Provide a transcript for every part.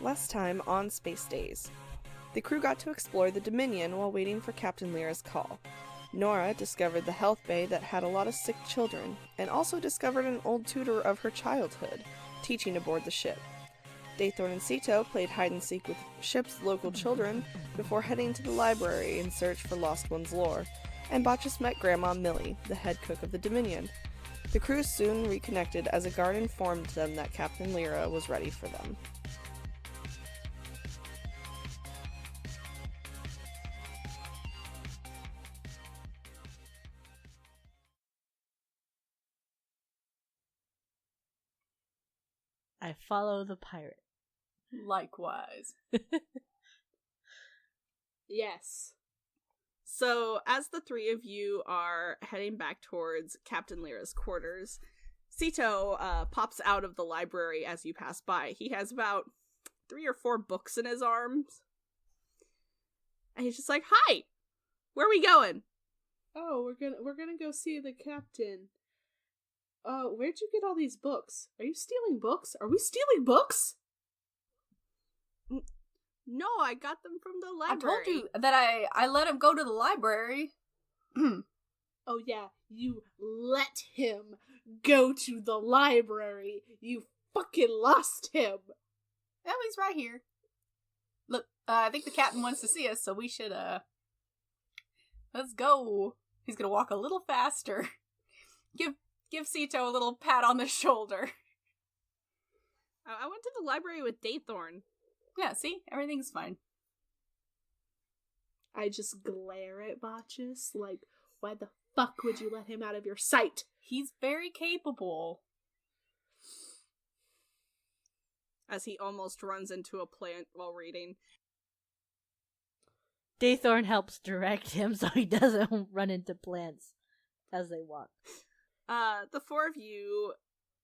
Last time on Space Daze. The crew got to explore the Dominion while waiting for Captain Leera's call. Nora discovered the health bay that had a lot of sick children, and also discovered an old tutor of her childhood, teaching aboard the ship. Daythorn and Sito played hide-and-seek with ship's local children before heading to the library in search for Lost One's lore, and Botchus met Grandma Millie, the head cook of the Dominion. The crew soon reconnected as a guard informed them that Captain Leera was ready for them. I follow the pirate. Likewise. Yes. So, as the three of you are heading back towards Captain Leera's quarters, Sito pops out of the library as you pass by. He has about 3 or 4 books in his arms. And he's just like, "Hi! Where are we going?" Oh, we're gonna go see the captain. Where'd you get all these books? Are you stealing books? Are we stealing books? No, I got them from the library. I told you that I let him go to the library. Oh yeah, you let him go to the library. You fucking lost him. Oh, he's right here. Look, I think the captain wants to see us, so we should, let's go. He's gonna walk a little faster. Give Sito a little pat on the shoulder. I went to the library with Daythorn. Yeah, see? Everything's fine. I just glare at Botchus, like, why the fuck would you let him out of your sight? He's very capable. As he almost runs into a plant while reading. Daythorn helps direct him so he doesn't run into plants as they walk. The 4 of you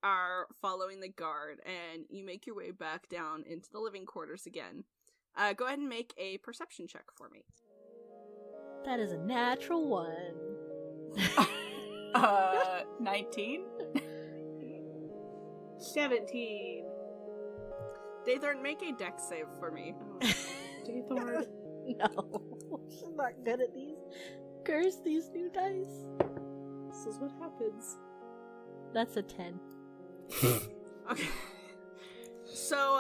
are following the guard, and you make your way back down into the living quarters again. Go ahead and make a perception check for me. That is a natural 1. 19? 17. Daythorn, make a dex save for me. Daythorn. No, I'm not good at these. Curse these new dice. This is what happens. That's a 10. Okay. So,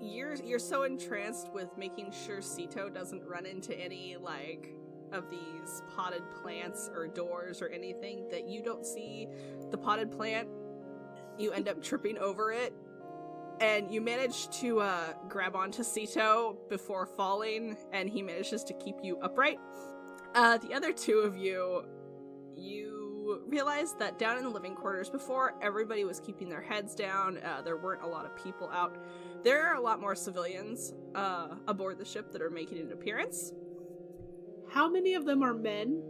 you're so entranced with making sure Sito doesn't run into any, like, of these potted plants or doors or anything that you don't see the potted plant. You end up tripping over it, and you manage to, grab onto Sito before falling, and he manages to keep you upright. The other 2 of you realize that down in the living quarters before, everybody was keeping their heads down. There weren't a lot of people out. There are a lot more civilians aboard the ship that are making an appearance. How many of them are men?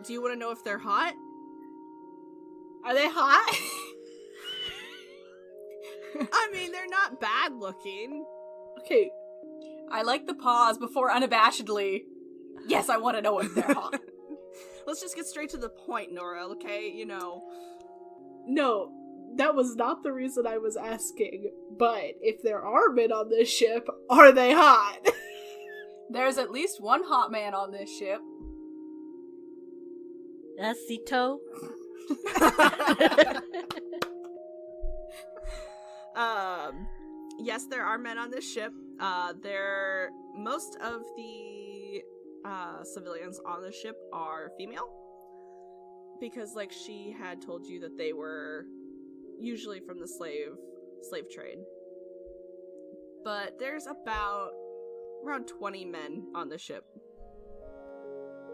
Do you want to know if they're hot? Are they hot? I mean, they're not bad looking. Okay. I like the pause before unabashedly. Yes, I want to know if they're hot. Let's just get straight to the point, Nora, okay? You know. No, that was not the reason I was asking. But if there are men on this ship, are they hot? There's at least one hot man on this ship. That's Sito. Yes, there are men on this ship. Most of the civilians on the ship are female, because, like, she had told you that they were usually from the slave trade. But there's about around 20 men on the ship.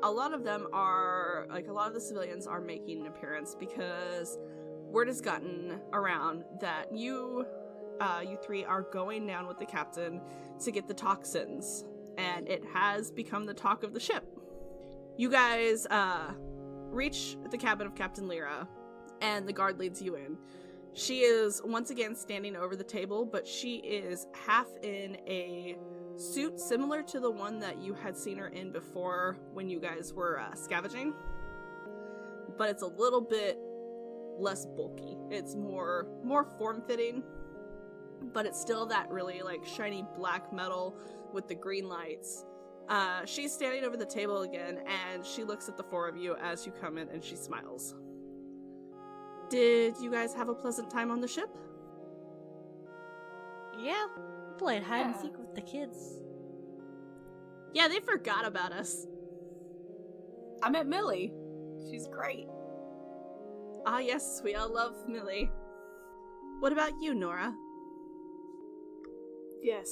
A lot of them are, like, a lot of the civilians are making an appearance because word has gotten around that you 3 are going down with the captain to get the toxins, and it has become the talk of the ship. You guys reach the cabin of Captain Leera, and the guard leads you in. She is once again standing over the table, but she is half in a suit similar to the one that you had seen her in before when you guys were scavenging, but it's a little bit less bulky. It's more form-fitting, but it's still that really like shiny black metal with the green lights. She's standing over the table again, and she looks at the four of you as you come in, and she smiles. Did you guys have a pleasant time on the ship? Yeah, played hide and seek with the kids. Yeah, they forgot about us. I met Millie. She's great. Ah, yes, we all love Millie. What about you, Nora? Yes,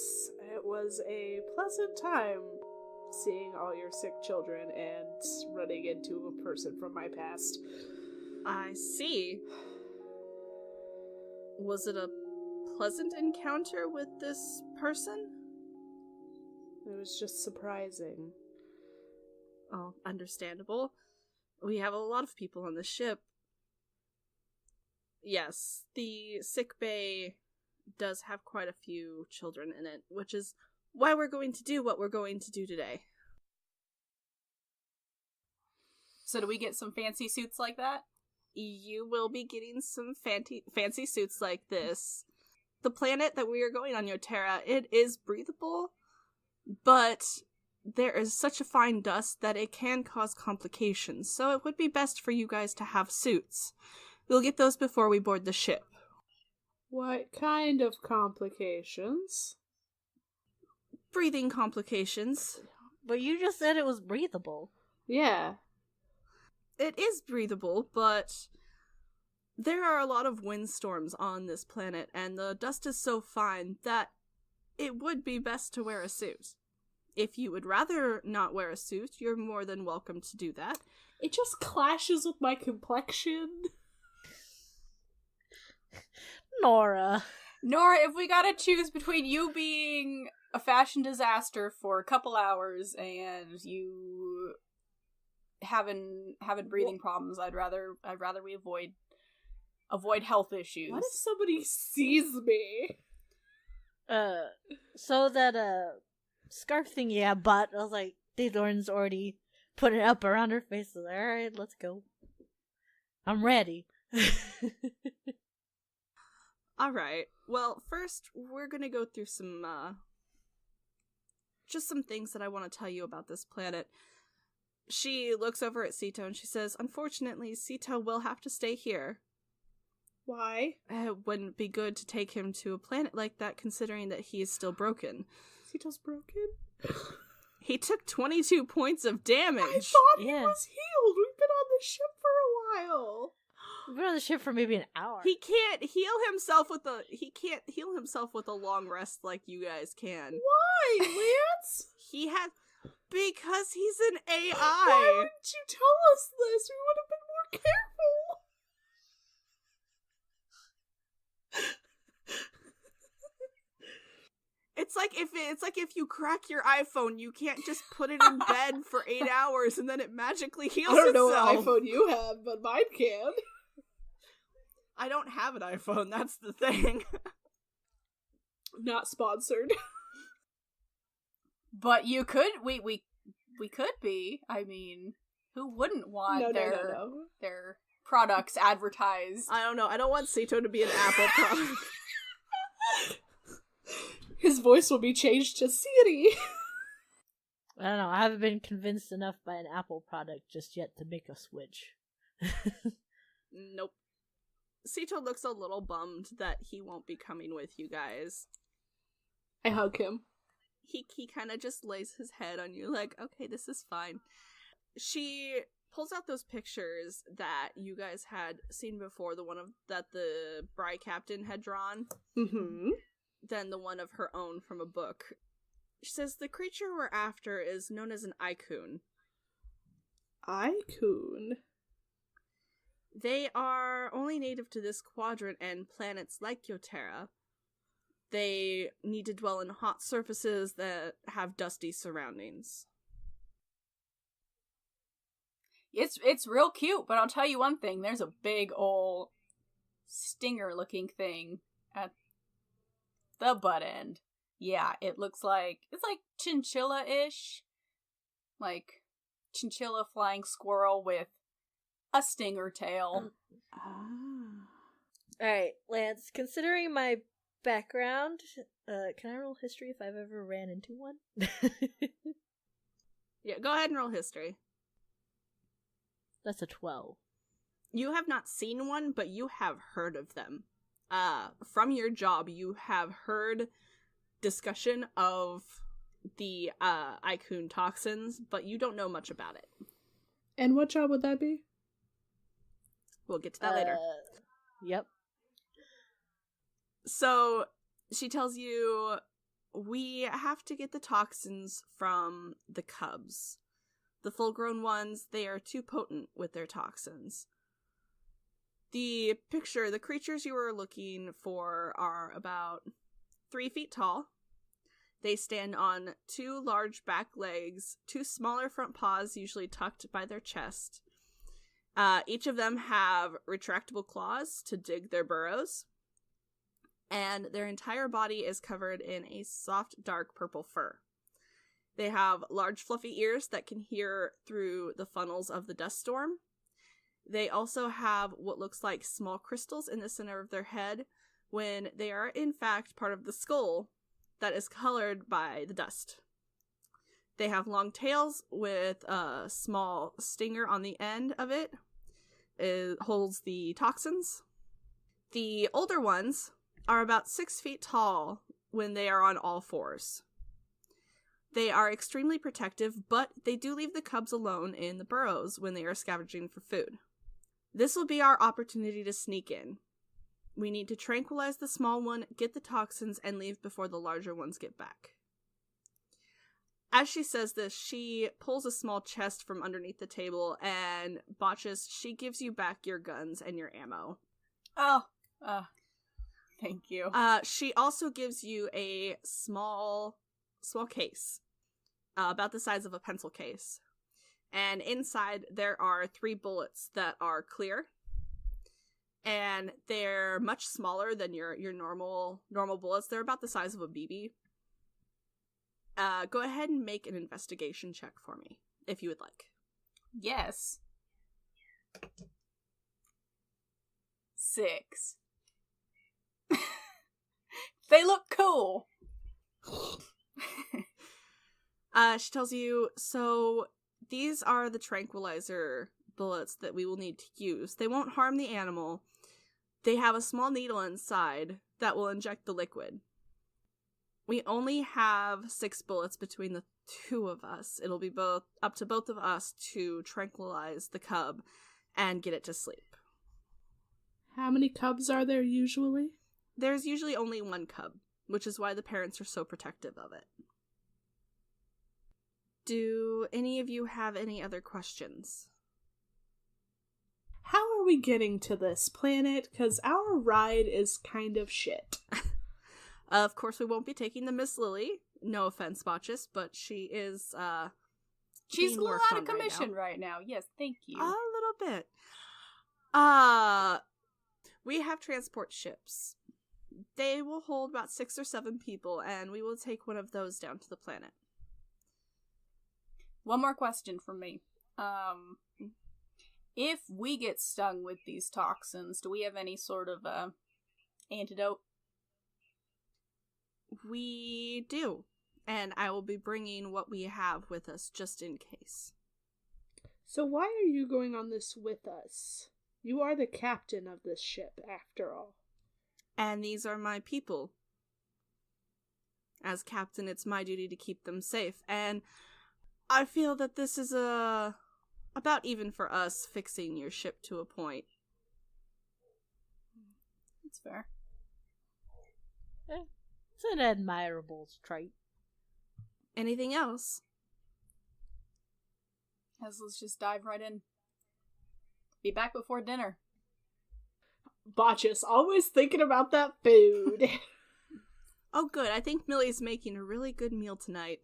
it was a pleasant time seeing all your sick children and running into a person from my past. I see. Was it a pleasant encounter with this person? It was just surprising. Oh, understandable. We have a lot of people on the ship. Yes, the sick bay does have quite a few children in it, which is why we're going to do what we're going to do today. So do we get some fancy suits like that? You will be getting some fancy suits like this. The planet that we are going on, Yoterra, it is breathable, but there is such a fine dust that it can cause complications, so it would be best for you guys to have suits. We'll get those before we board the ship. What kind of complications? Breathing complications. But you just said it was breathable. Yeah. It is breathable, but there are a lot of windstorms on this planet, and the dust is so fine that it would be best to wear a suit. If you would rather not wear a suit, you're more than welcome to do that. It just clashes with my complexion. Nora, if we gotta choose between you being a fashion disaster for a couple hours and you having breathing problems, I'd rather we avoid health issues. What if somebody sees me? so that, scarf thing you have bought, I was like, Thorn's already put it up around her face. Alright, let's go. I'm ready. Alright, well, first, we're gonna go through some, just some things that I want to tell you about this planet. She looks over at Sito and she says, unfortunately, Sito will have to stay here. Why? It wouldn't be good to take him to a planet like that, considering that he is still broken. Sito's broken? He took 22 points of damage. I thought he Yeah. was healed. We've been on the ship for a while. We've been on the ship for maybe an hour. He can't heal himself with a long rest like you guys can. Why, Lance? He has because he's an AI. Why wouldn't you tell us this? We would have been more careful. It's like if you crack your iPhone, you can't just put it in bed for 8 hours and then it magically heals I don't know itself. what iPhone you have, but mine can. I don't have an iPhone, that's the thing. Not sponsored. But you could, we could be. I mean, who wouldn't want their products advertised? I don't know. I don't want Sito to be an Apple product. His voice will be changed to Siri. I don't know. I haven't been convinced enough by an Apple product just yet to make a switch. Nope. Sito looks a little bummed that he won't be coming with you guys. I hug him. He kind of just lays his head on you like, okay, this is fine. She pulls out those pictures that you guys had seen before, the one that the Bry Captain had drawn. Mm-hmm. Then the one of her own from a book. She says the creature we're after is known as an Icon. Icon? They are only native to this quadrant and planets like Yoterra. They need to dwell in hot surfaces that have dusty surroundings. It's real cute, but I'll tell you one thing. There's a big ol' stinger-looking thing at the butt end. Yeah, it's like chinchilla-ish. Like, chinchilla flying squirrel with a stinger tail. Ah. Alright, Lance, considering my background, can I roll history if I've ever ran into one? Yeah, go ahead and roll history. That's a 12. You have not seen one, but you have heard of them. From your job, you have heard discussion of the Icun toxins, but you don't know much about it. And what job would that be? We'll get to that later. Yep. So, she tells you, we have to get the toxins from the cubs. The full-grown ones, they are too potent with their toxins. The creatures you were looking for are about 3 feet tall. They stand on 2 large back legs, 2 smaller front paws usually tucked by their chest. Each of them have retractable claws to dig their burrows. And their entire body is covered in a soft, dark purple fur. They have large, fluffy ears that can hear through the funnels of the dust storm. They also have what looks like small crystals in the center of their head, when they are in fact part of the skull that is colored by the dust. They have long tails with a small stinger on the end of it. It holds the toxins. The older ones are about 6 feet tall when they are on all fours. They are extremely protective, but they do leave the cubs alone in the burrows when they are scavenging for food. This will be our opportunity to sneak in. We need to tranquilize the small one, get the toxins, and leave before the larger ones get back. As she says this, she pulls a small chest from underneath the table, and Botches, she gives you back your guns and your ammo. Thank you. She also gives you a small case, about the size of a pencil case. And inside there are 3 bullets that are clear. And they're much smaller than your normal bullets. They're about the size of a BB. Go ahead and make an investigation check for me, if you would like. Yes. 6. They look cool. She tells you, so these are the tranquilizer bullets that we will need to use. They won't harm the animal. They have a small needle inside that will inject the liquid. We only have 6 bullets between the 2 of us. It'll be up to both of us to tranquilize the cub and get it to sleep. How many cubs are there usually? There's usually only 1 cub, which is why the parents are so protective of it. Do any of you have any other questions? How are we getting to this planet? Because our ride is kind of shit. Of course, we won't be taking the Miss Lily. No offense, Botches, but she is, she's a little worked out of on commission right now. Yes, thank you. A little bit. We have transport ships. They will hold about 6 or 7 people, and we will take one of those down to the planet. One more question from me. If we get stung with these toxins, do we have any sort of antidote? We do, and I will be bringing what we have with us just in case. So why are you going on this with us? You are the captain of this ship, after all. And these are my people. As captain, it's my duty to keep them safe, and I feel that this is about even for us fixing your ship to a point. That's fair. It's an admirable trait. Anything else? Let's just dive right in. Be back before dinner. Botches, always thinking about that food. Oh, good. I think Millie's making a really good meal tonight.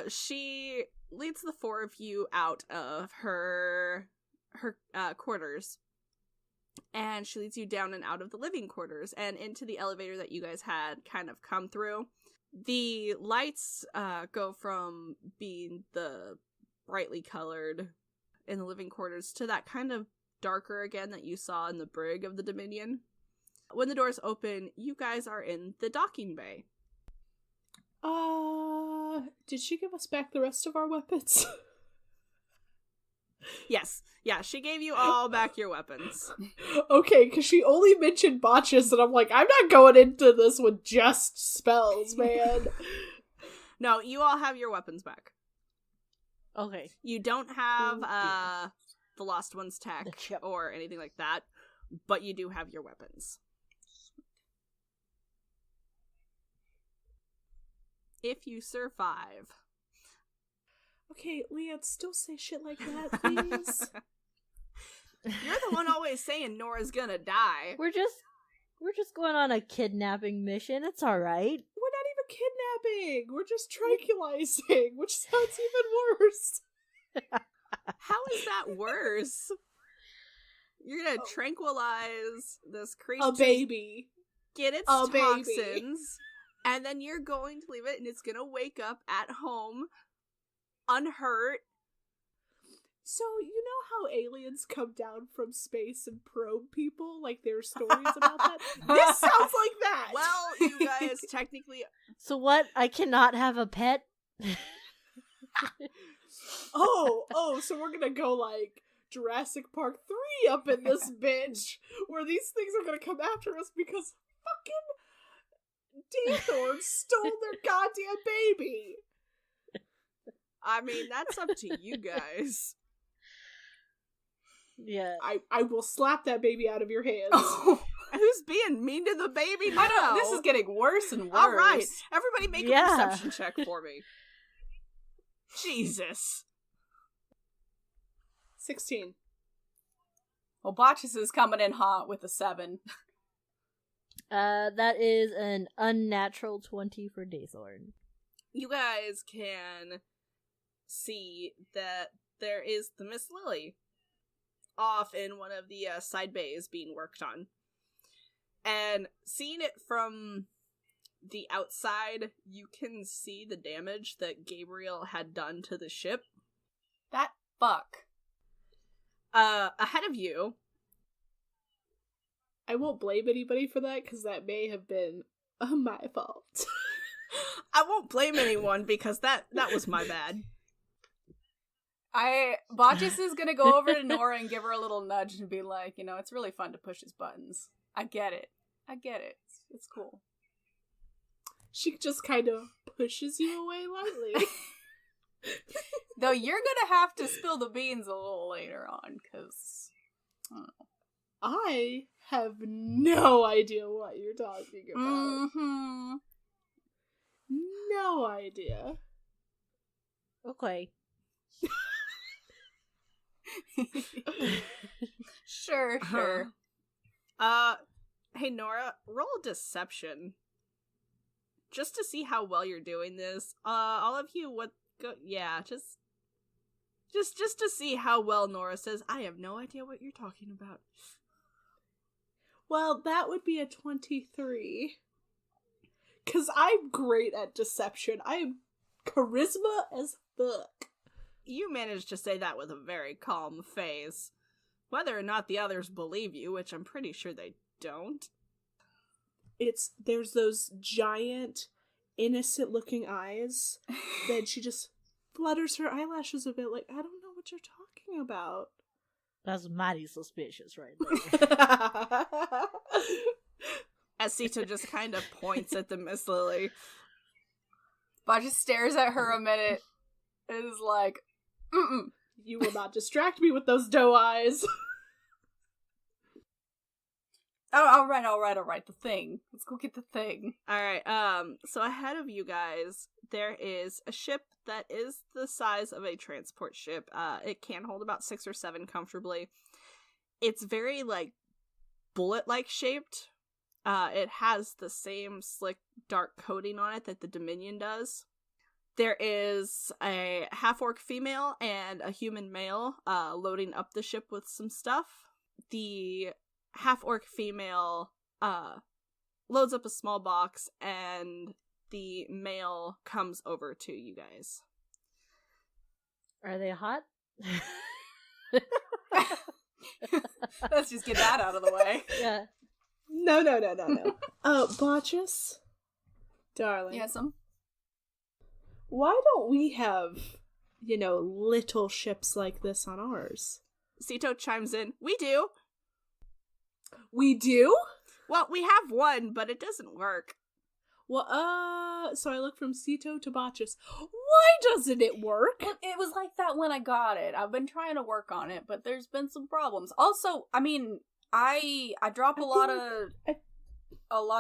She leads the 4 of you out of her quarters. And she leads you down and out of the living quarters and into the elevator that you guys had kind of come through. The lights go from being the brightly colored in the living quarters to that kind of darker again that you saw in the brig of the Dominion. when the doors open, you guys are in the docking bay. Did she give us back the rest of our weapons? Yes. Yeah, she gave you all back your weapons. Okay, because she only mentioned botches, and I'm like, I'm not going into this with just spells, man. No, you all have your weapons back. Okay. You don't have Cool. the Lost Ones tech The chip. or anything like that, but you do have your weapons. If you survive. Okay, Leanne, still say shit like that, please. You're the one always saying Nora's gonna die. We're just going on a kidnapping mission. It's all right. We're not even kidnapping. We're just tranquilizing, which sounds even worse. How is that worse? You're gonna tranquilize this creature, A baby. get its A baby. toxins, and then you're going to leave it and it's gonna wake up at home unhurt. So, you know how aliens come down from space and probe people? Like, there are stories about that? This sounds like that! Well, you guys technically... So what? I cannot have a pet? So we're gonna go, like, Jurassic Park 3 up in this bitch, where these things are gonna come after us because fucking Daythorn stole their goddamn baby! I mean, that's up to you guys. Yeah. I will slap that baby out of your hands. Who's being mean to the baby now? I don't. This is getting worse and worse. All right, everybody make Yeah. a perception check for me. Jesus. 16. Well, Botches is coming in hot with a 7. That is an unnatural 20 for Daythorn. You guys can see that there is the Miss Lily off in one of the side bays being worked on. And seeing it from the outside, you can see the damage that Gabriel had done to the ship. That fuck. Ahead of you, I won't blame anybody for that, because that may have been my fault. I won't blame anyone because that was my bad. Botches is gonna go over to Nora and give her a little nudge and be like, you know, it's really fun to push his buttons. I get it. It's cool. She just kind of pushes you away lightly. Though you're gonna have to spill the beans a little later on, because I have no idea what you're talking about. Mm-hmm. No idea. Okay. Sure. Hey Nora, roll a deception. Just to see how well you're doing this. All of you, just to see how well Nora says, I have no idea what you're talking about. Well, that would be a 23. Because I'm great at deception. I am charisma as fuck. You managed to say that with a very calm face. Whether or not the others believe you, which I'm pretty sure they don't. There's those giant, innocent-looking eyes. Then she just flutters her eyelashes a bit like, I don't know what you're talking about. That's mighty suspicious right there. Asita just kind of points at the Miss Lily. Botches stares at her a minute and is like, mm-mm. You will not distract me with those doe eyes. Oh, all right. The thing. Let's go get the thing. Alright, so ahead of you guys, there is a ship that is the size of a transport ship. It can hold about 6 or 7 comfortably. It's very, bullet-like shaped. It has the same slick, dark coating on it that the Dominion does. There is a half-orc female and a human male, loading up the ship with some stuff. The half-orc female loads up a small box, and the male comes over to you guys. Are they hot? Let's just get that out of the way. Yeah. No. Botchus? Darling. Yes, Why don't we have, little ships like this on ours? Sito chimes in. We do. We do? Well, we have one, but it doesn't work. Well, so I look from Sito to Botchus. Why doesn't it work? It was like that when I got it. I've been trying to work on it, but there's been some problems. Also, I mean, I drop a lot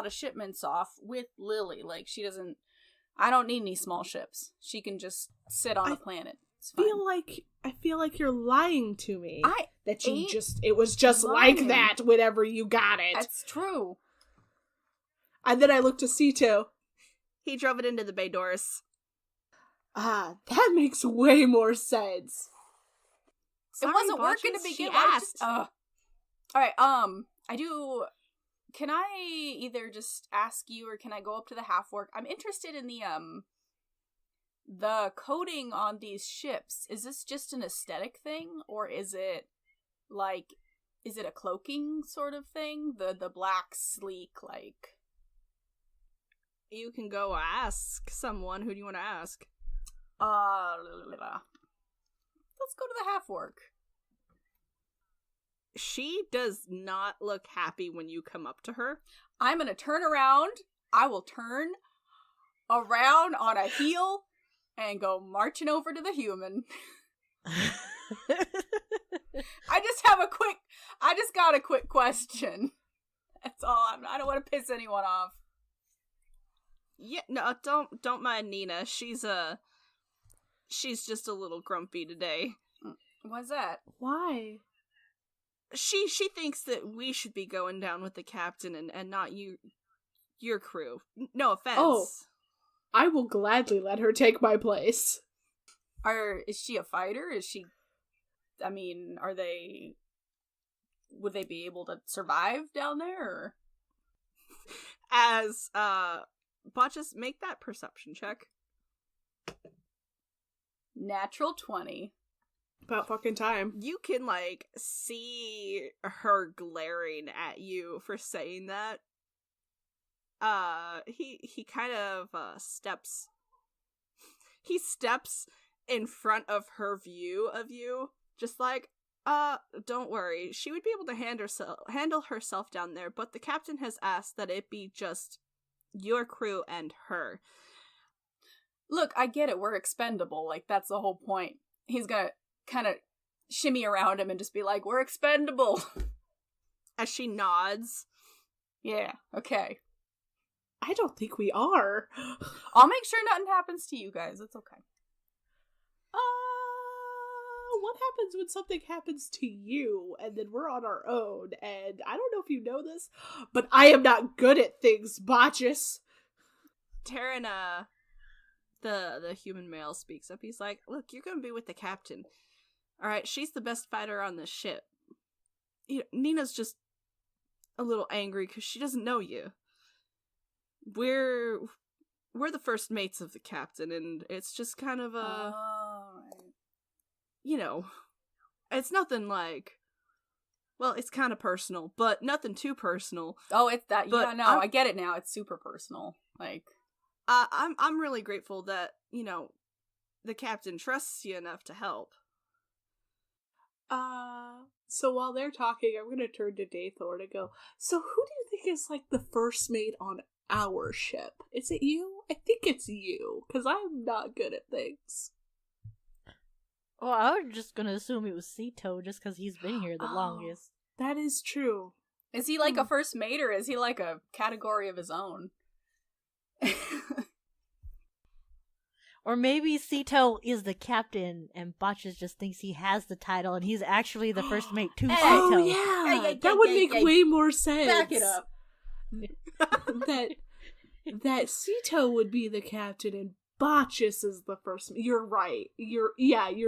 of shipments off with Lily. Like, she doesn't. I don't need any small ships. She can just sit on a planet. I feel like you're lying to me. It was just lying. like that whenever you got it. That's true. And then I looked to Sito. He drove it into the bay doors. Ah, that makes way more sense. It wasn't working to begin with. Alright, I do... Can I either just ask you, or can I go up to the half-orc? I'm interested in the coating on these ships. Is this just an aesthetic thing, or is it, a cloaking sort of thing? The black, sleek, You can go ask someone. Who do you want to ask? Let's go to the half-orc. She does not look happy when you come up to her. I'm gonna turn around. I will turn around on a heel and go marching over to the human. I just got a quick question. That's all. I don't want to piss anyone off. Yeah, no, don't mind Nina. She's just a little grumpy today. Why's that? Why? She thinks that we should be going down with the captain and not your crew. No offense. Oh, I will gladly let her take my place. Is she a fighter? Would they be able to survive down there? Or? As, Botchus, make that perception check. Natural 20. About fucking time. You can, see her glaring at you for saying that. He kind of, steps in front of her view of you, just don't worry, she would be able to handle herself down there, but the captain has asked that it be just your crew and her. Look, I get it, we're expendable, that's the whole point. He's gonna kind of shimmy around him and just be like, we're expendable. As she nods. Yeah, okay. I don't think we are. I'll make sure nothing happens to you guys, it's okay. What happens when something happens to you and then we're on our own? And I don't know if you know this, but I am not good at things, Botchus. Terran, the human male speaks up. He's like, look, you're gonna be with the captain. Alright, she's the best fighter on this ship. Nina's just a little angry because she doesn't know you. We're the first mates of the captain, and it's just kind of it's nothing it's kind of personal, but nothing too personal. Oh, it's that. But yeah, no, I get it now. It's super personal. I'm really grateful that, the captain trusts you enough to help. So while they're talking, I'm gonna turn to Daythor to go, so who do you think is, the first mate on our ship? Is it you? I think it's you, because I'm not good at things. Well, I was just gonna assume it was Sito, just because he's been here the longest. That is true. Is he a first mate, or is he a category of his own? Or maybe Sito is the captain, and Botchus just thinks he has the title, and he's actually the first mate to Sito. Oh, yeah! That would make way more sense. Back it up. that Sito would be the captain, and Botchus is the first. You're right. You're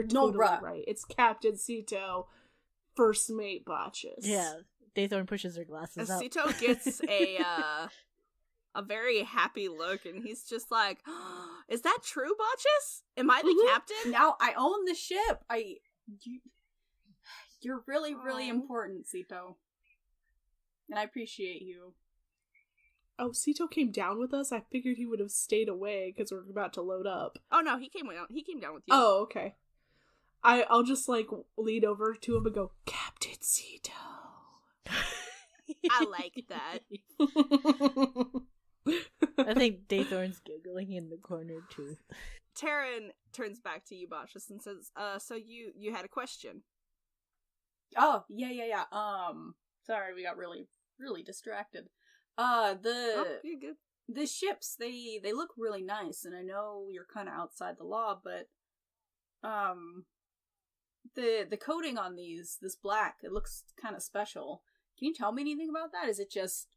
totally right. It's Captain Sito, first mate Botchus. Yeah, Daythorn pushes her glasses up. Sito gets a very happy look, and he's just like, oh, is that true, Botchus? Am I the captain? Now I own the ship. You're really, really important, Sito. And I appreciate you. Oh, Sito came down with us? I figured he would have stayed away because we're about to load up. Oh no, he came down. He came down with you. Oh, okay. I'll just, like, lean over to him and go, Captain Sito. I like that. I think Daythorn's giggling in the corner too. Taryn turns back to you, Botchus, and says, so you had a question. Oh, yeah. Sorry, we got really, really distracted. Oh, you're good. The ships, they look really nice, and I know you're kind of outside the law, but, the coating on this black, it looks kind of special. Can you tell me anything about that? Is it just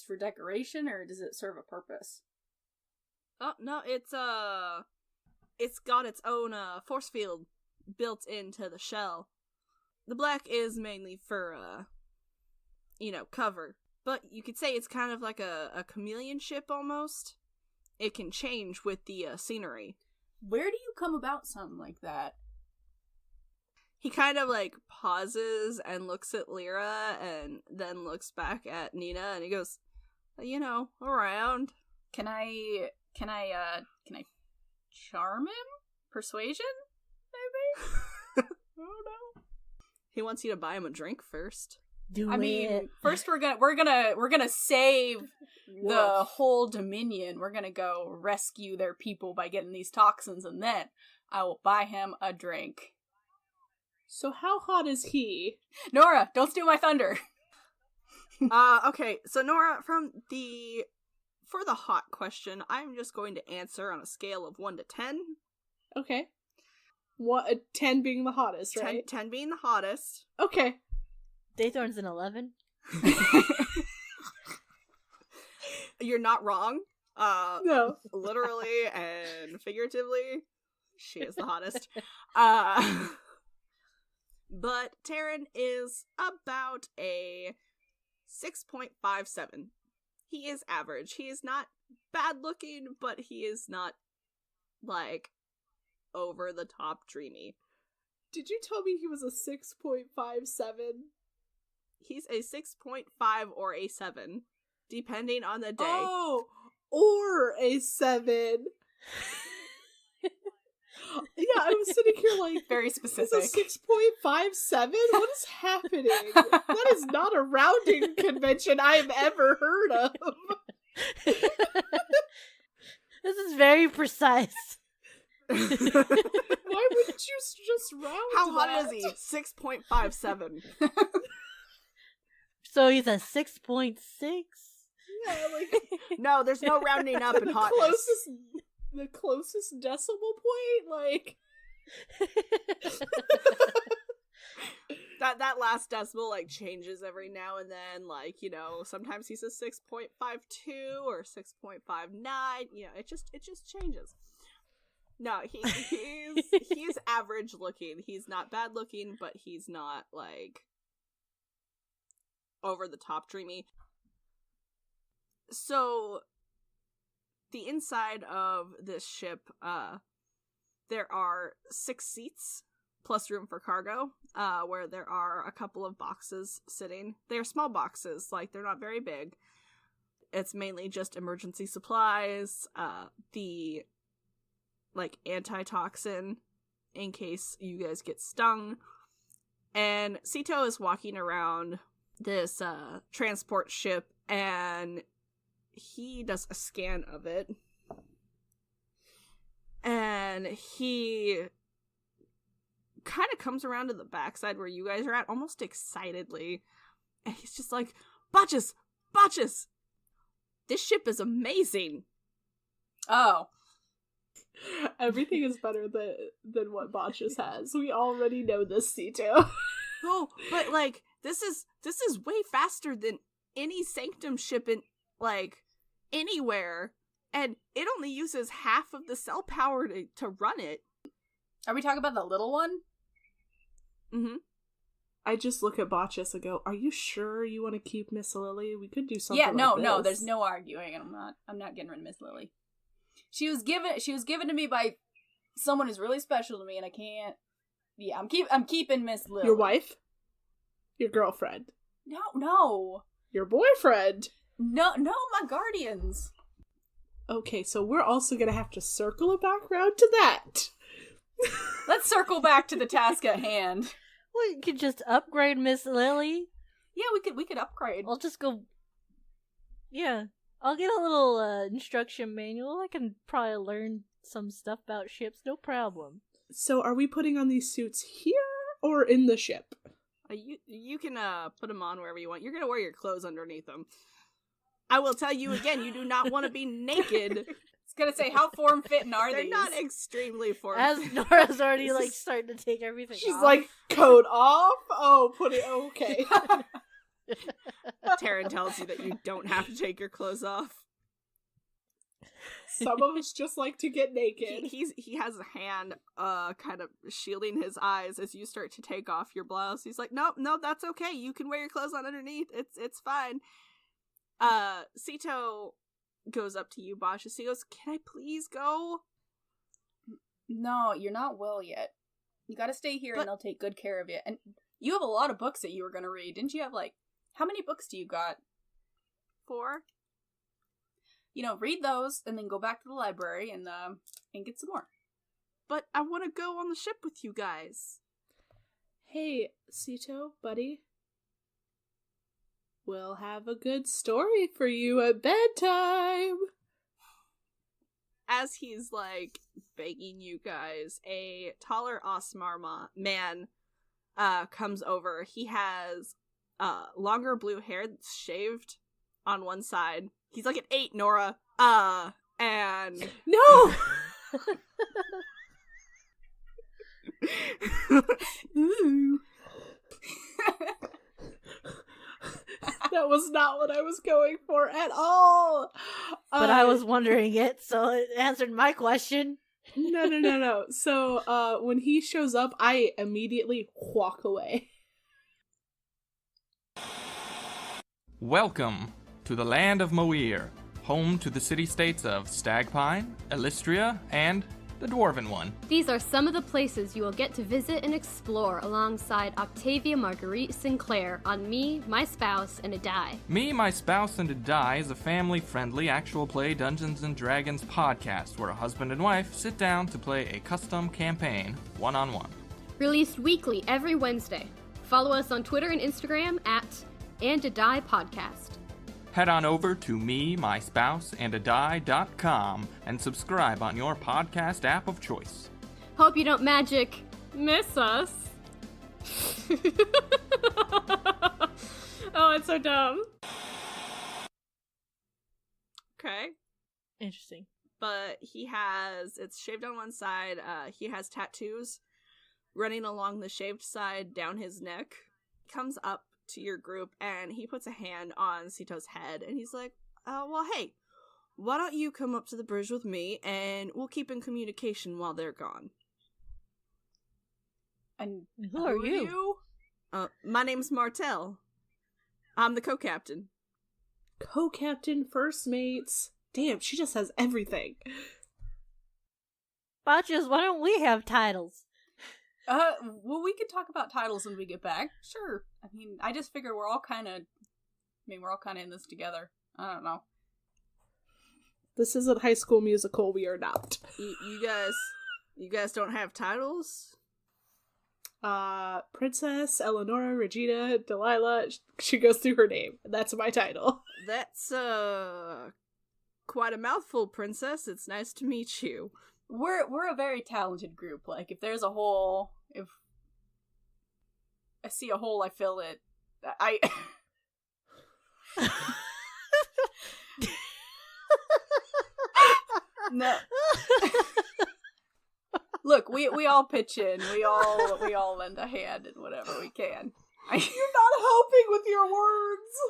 for decoration, or does it serve a purpose? Oh, no, it's got its own, force field built into the shell. The black is mainly for, cover. But you could say it's kind of like a chameleon ship, almost. It can change with the, scenery. Where do you come about something like that? He kind of, like, pauses and looks at Leera and then looks back at Nina and he goes, around. Can I charm him? Persuasion? Maybe? I don't know. He wants you to buy him a drink first. I mean, first we're gonna save the whole Dominion. We're gonna go rescue their people by getting these toxins, and then I will buy him a drink. So how hot is he? Nora, don't steal my thunder. Okay, so Nora, for the hot question, I'm just going to answer on a scale of 1 to 10. Okay. 10 being the hottest, right? 10 being the hottest. Okay. Daythorn's an 11. You're not wrong. No. Literally and figuratively, she is the hottest. But Taryn is about a 6.57. He is average. He is not bad looking, but he is not, like, over the top dreamy. Did you tell me he was a 6.57? He's a 6.5 or a 7, depending on the day. Oh, or a 7. Yeah, I was sitting here like, very it's specific. a 6.57? What is happening? That is not a rounding convention I have ever heard of. This is very precise. Why wouldn't you just round How hot that? is he? 6.57. So he's a 6.6? Yeah, like No, there's no rounding up in hotness. The closest decimal point, like that last decimal like changes every now and then. Like, sometimes he's a 6.52 or 6.59. It just changes. No, he's average looking. He's not bad looking, but he's not like over the top dreamy. So the inside of this ship, there are 6 seats plus room for cargo, where there are a couple of boxes sitting. They're small boxes, like they're not very big. It's mainly just emergency supplies, the like antitoxin in case you guys get stung. And Sito is walking around this transport ship and he does a scan of it. And he kind of comes around to the backside where you guys are at almost excitedly. And he's just like, Botchus! This ship is amazing! Oh. Everything is better than what Botchus has. We already know this, Sito. Oh, but like, this is way faster than any Sanctum ship in, like, anywhere. And it only uses half of the cell power to run it. Are we talking about the little one? Mm-hmm. I just look at Botchus and go, "Are you sure you want to keep Miss Lily? We could do something." Yeah, no, like this. no. There's no arguing. I'm not getting rid of Miss Lily. She was given to me by someone who's really special to me, and I can't. Yeah, I'm keeping Miss Lily. Your wife? Your girlfriend? No. Your boyfriend? No, my guardians. Okay, so we're also gonna have to circle it back around to that. Let's circle back to the task at hand. We could just upgrade Miss Lily. Yeah, we could upgrade. I'll just go. Yeah, I'll get a little instruction manual. I can probably learn some stuff about ships, no problem. So are we putting on these suits here or in the ship? You can put them on wherever you want. You're gonna wear your clothes underneath them. I will tell you again, you do not want to be naked. It's gonna say, how form-fitting are They're these? not extremely form. As Nora's already like starting to take everything She's off. like, coat off? Oh, put it, okay. Taryn tells you that you don't have to take your clothes off. Some of us just like to get naked. He has a hand kind of shielding his eyes as you start to take off your blouse. He's like, no, that's okay. You can wear your clothes on underneath. It's fine. Sito goes up to you, Bosch. He goes, can I please go? No, you're not well yet. You gotta stay here and they'll take good care of you. And you have a lot of books that you were gonna read. Didn't you have, like, how many books do you got? 4? Read those and then go back to the library and get some more. But I want to go on the ship with you guys. Hey, Sito, buddy. We'll have a good story for you at bedtime. As he's, like, begging you guys, a taller Osmar man comes over. He has longer blue hair that's shaved on one side. He's like an 8, Nora. And... No! Ooh. That was not what I was going for at all. But I was wondering it, so it answered my question. No. So, when he shows up, I immediately walk away. Welcome to the land of Moir, home to the city-states of Stagpine, Elistria, and the Dwarven one. These are some of the places you will get to visit and explore alongside Octavia Marguerite Sinclair on Me, My Spouse, and a Die. Me, My Spouse, and a Die is a family-friendly actual play Dungeons & Dragons podcast where a husband and wife sit down to play a custom campaign one-on-one. Released weekly every Wednesday. Follow us on Twitter and Instagram at And a Die Podcast. Head on over to MeMySpouseAndADie.com and subscribe on your podcast app of choice. Hope you don't miss us. Oh, it's so dumb. Okay. Interesting. But it's shaved on one side. He has tattoos running along the shaved side down his neck. Comes up to your group and he puts a hand on Sito's head and he's like, well, hey, why don't you come up to the bridge with me and we'll keep in communication while they're gone. And Who are you? My name's Martel. I'm the co-captain. Co-captain, first mates. Damn, she just has everything. Botches, why don't we have titles? Well, we could talk about titles when we get back. Sure. I mean, I just figure we're all kind of in this together. I don't know. This isn't High School Musical. We are not. You guys don't have titles? Princess, Eleonora, Regina, Delilah. She goes through her name. That's my title. That's, quite a mouthful, Princess. It's nice to meet you. We're a very talented group. Like, if there's a hole, if I see a hole, I fill it. No. Look, we all pitch in. We all lend a hand in whatever we can. You're not helping with your words.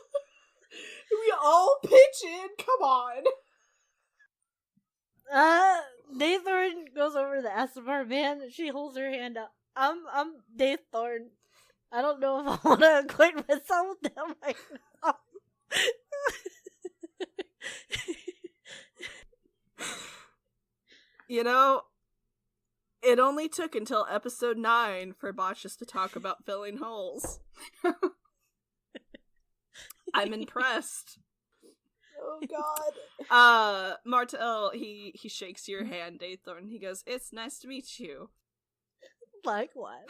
We all pitch in. Come on. Daythorn goes over to the Asimar man and she holds her hand up. I'm Daythorn. I don't know if I want to acquaint myself with them right now. It only took until episode 9 for Botches to talk about filling holes. I'm impressed. Oh god. Martel, he shakes your hand, Daythorn. He goes, "It's nice to meet you." Likewise.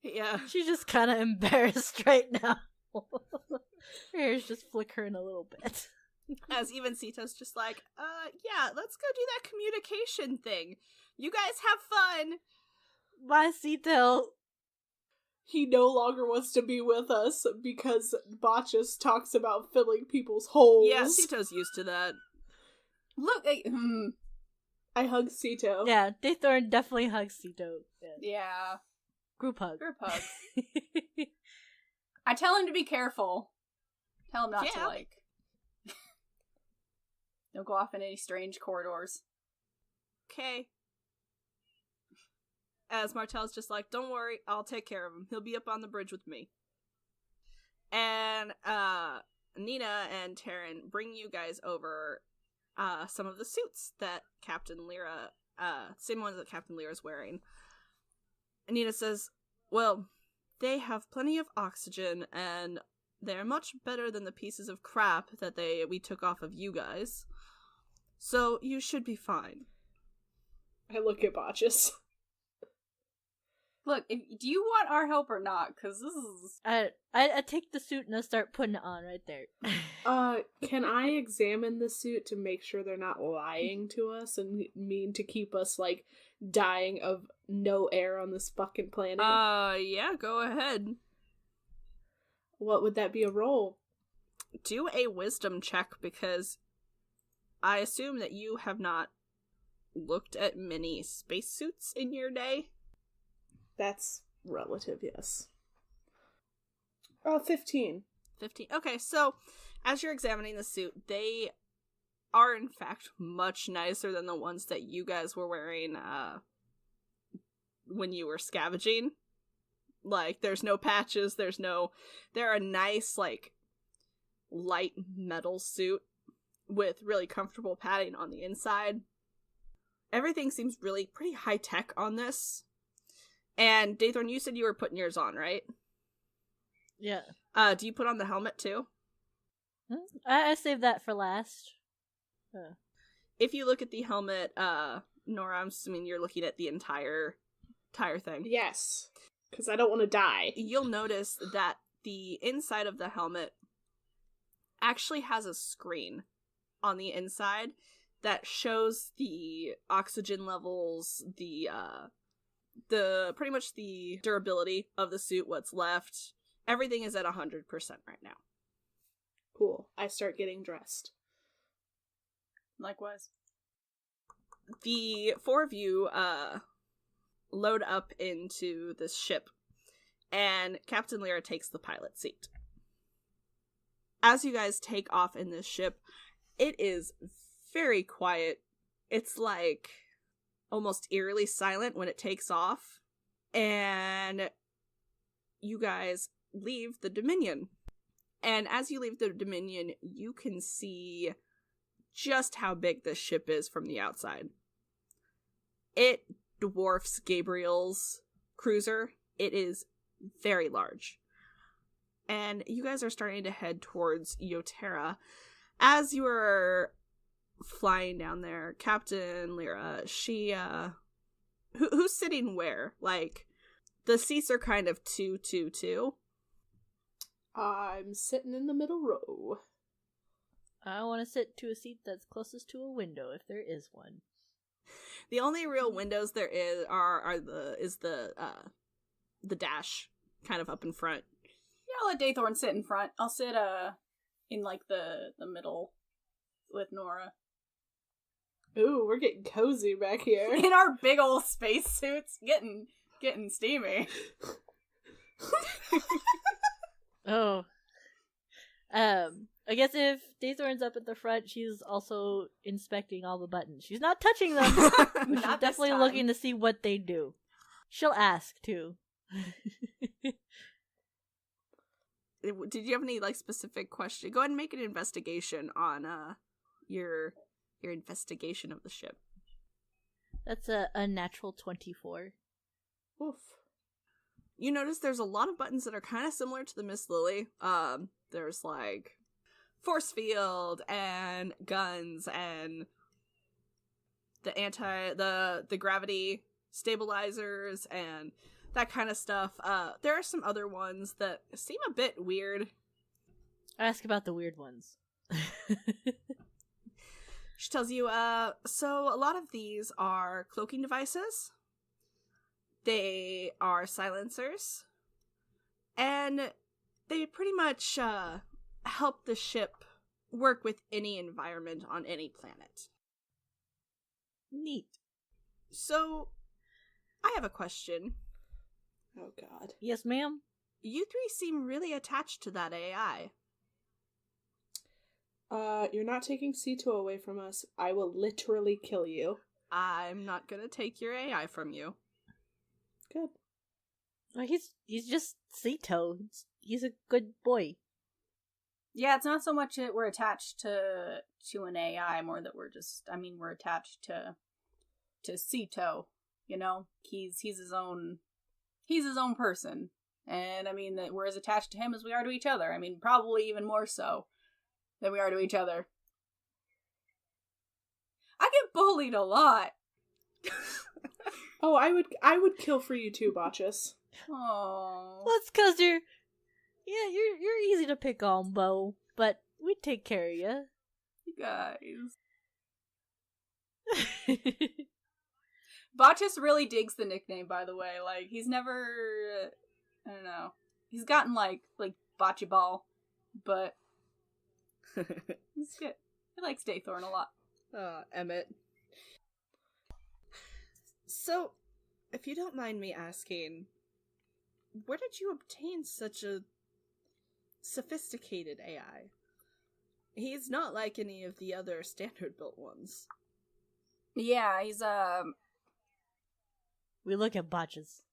Yeah. She's just kind of embarrassed right now. Her hair's just flickering a little bit. As even Sito's just like, yeah, let's go do that communication thing. You guys have fun. Bye, Sito. He no longer wants to be with us because Botchus talks about filling people's holes. Yeah, Sito's used to that. Look, I hug Sito. Yeah, Daythorn definitely hugs Sito. yeah. Group hug. Group hug. I tell him to be careful. Tell him not to, don't go off in any strange corridors. Okay. As Martel's just like, don't worry, I'll take care of him. He'll be up on the bridge with me. And, Nina and Taryn bring you guys over, some of the suits that Captain Leera, same ones that Captain Leera's wearing. And Nina says, well, they have plenty of oxygen, and they're much better than the pieces of crap that we took off of you guys. So, you should be fine. I look at Botchus. Look, do you want our help or not? Because this is... I take the suit and I start putting it on right there. Can I examine the suit to make sure they're not lying to us and mean to keep us, like, dying of no air on this fucking planet? Yeah, go ahead. What would that be a roll? Do a wisdom check, because I assume that you have not looked at many spacesuits in your day. That's relative, yes. 15. 15. Okay, so as you're examining the suit, they are in fact much nicer than the ones that you guys were wearing when you were scavenging. Like, there's no patches, they're a nice, like, light metal suit with really comfortable padding on the inside. Everything seems really pretty high-tech on this. And Daythorn, you said you were putting yours on, right? Yeah. Do you put on the helmet too? I saved that for last. If you look at the helmet, Nora, I'm assuming you're looking at the entire thing. Yes. Because I don't want to die. You'll notice that the inside of the helmet actually has a screen on the inside that shows the oxygen levels, the pretty much the durability of the suit, what's left. Everything is at 100% right now. Cool. I start getting dressed. Likewise. The four of you load up into this ship, and Captain Leera takes the pilot seat. As you guys take off in this ship, it is very quiet. It's like almost eerily silent when it takes off, and you guys leave the Dominion. And as you leave the Dominion, you can see just how big this ship is from the outside. It dwarfs Gabriel's cruiser. It is very large. And you guys are starting to head towards Yoterra. As you are flying down there, Captain Leera, she, who's sitting where? Like, the seats are kind of 2-2-2. I'm sitting in the middle row. I want to sit to a seat that's closest to a window, if there is one. The only real windows there is the dash, kind of up in front. Yeah, I'll let Daythorn sit in front. I'll sit in like the middle with Nora. Ooh, we're getting cozy back here. In our big old spacesuits, getting steamy. Oh. I guess if Daythorn's up at the front, she's also inspecting all the buttons. She's not touching them, but she's Not this definitely time. looking to see what they do. She'll ask, too. Did you have any, like, specific question? Go ahead and make an investigation on, your investigation of the ship. That's a natural 24. Oof. You notice there's a lot of buttons that are kind of similar to the Miss Lily. There's like force field and guns and the gravity stabilizers and that kind of stuff. There are some other ones that seem a bit weird. Ask about the weird ones. She tells you, so a lot of these are cloaking devices. They are silencers. And they pretty much help the ship work with any environment on any planet. Neat. So, I have a question. Oh god. Yes, ma'am? You three seem really attached to that AI. You're not taking C2 away from us. I will literally kill you. I'm not gonna take your AI from you. Good. Well, he's just Sito. He's a good boy. Yeah, it's not so much that we're attached to an AI, more that we're attached to Sito, you know? He's his own person. And I mean that we're as attached to him as we are to each other. I mean, probably even more so than we are to each other. I get bullied a lot. Oh, I would kill for you too, Botchus. Oh. Well, it's 'cause you're easy to pick on, Bo, but we take care of you. You guys. Botchus really digs the nickname, by the way. Like, he's never, I don't know. He's gotten like Bocce Ball, but it's good. He likes Daythorn a lot. Emmett. So, if you don't mind me asking, where did you obtain such a sophisticated AI? He's not like any of the other standard-built ones. Yeah, he's, We look at botches.